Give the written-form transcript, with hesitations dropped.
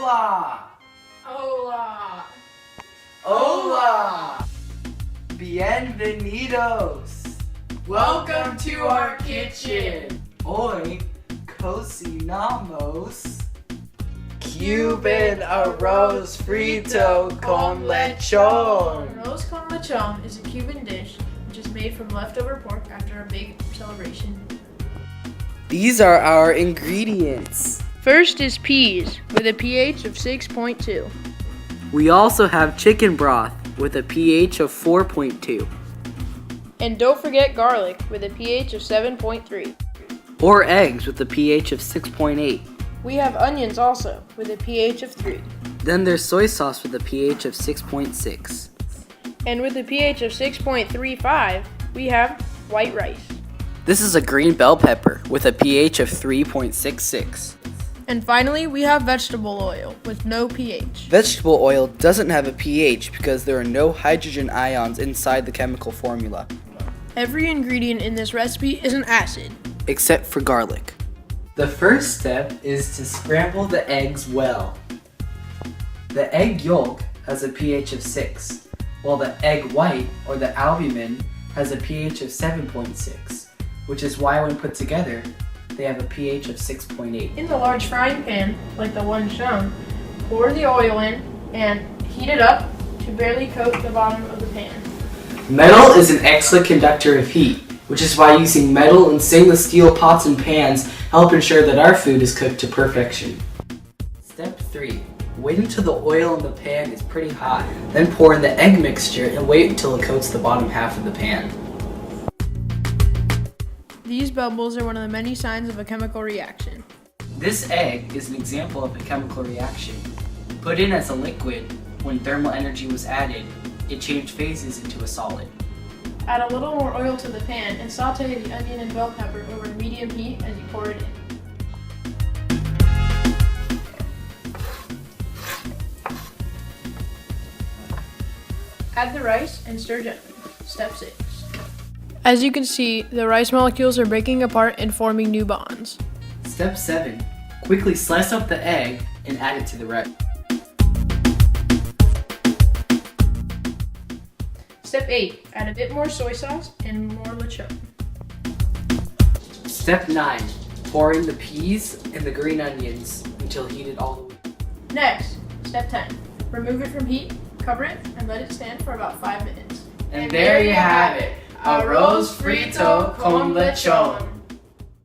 Hola! Hola! Hola! Bienvenidos! Welcome to our kitchen! Hoy cocinamos Cuban Arroz Frito con Lechón. Arroz con Lechón is a Cuban dish which is made from leftover pork after a big celebration. These are our ingredients. First is peas with a pH of 6.2. We also have chicken broth with a pH of 4.2. And don't forget garlic with a pH of 7.3. Or eggs with a pH of 6.8. We have onions also with a pH of 3. Then there's soy sauce with a pH of 6.6. And with a pH of 6.35, we have white rice. This is a green bell pepper with a pH of 3.66. And finally, we have vegetable oil with no pH. Vegetable oil doesn't have a pH because there are no hydrogen ions inside the chemical formula. Every ingredient in this recipe is an acid. Except for garlic. The first step is to scramble the eggs well. The egg yolk has a pH of 6, while the egg white, or the albumin, has a pH of 7.6, which is why when put together, they have a pH of 6.8. In the large frying pan, like the one shown, pour the oil in and heat it up to barely coat the bottom of the pan. Metal is an excellent conductor of heat, which is why using metal and stainless steel pots and pans help ensure that our food is cooked to perfection. Step 3. Wait until the oil in the pan is pretty hot, then pour in the egg mixture and wait until it coats the bottom half of the pan. These bubbles are one of the many signs of a chemical reaction. This egg is an example of a chemical reaction. Put in as a liquid, when thermal energy was added, it changed phases into a solid. Add a little more oil to the pan and saute the onion and bell pepper over medium heat as you pour it in. Add the rice and stir gently. Step 6. As you can see, the rice molecules are breaking apart and forming new bonds. Step 7. Quickly slice up the egg and add it to the rice. Step 8. Add a bit more soy sauce and more lechon. Step 9. Pour in the peas and the green onions until heated all the way. Next, step 10. Remove it from heat, cover it, and let it stand for about 5 minutes. And there you have it, Arroz Frito con Lechón.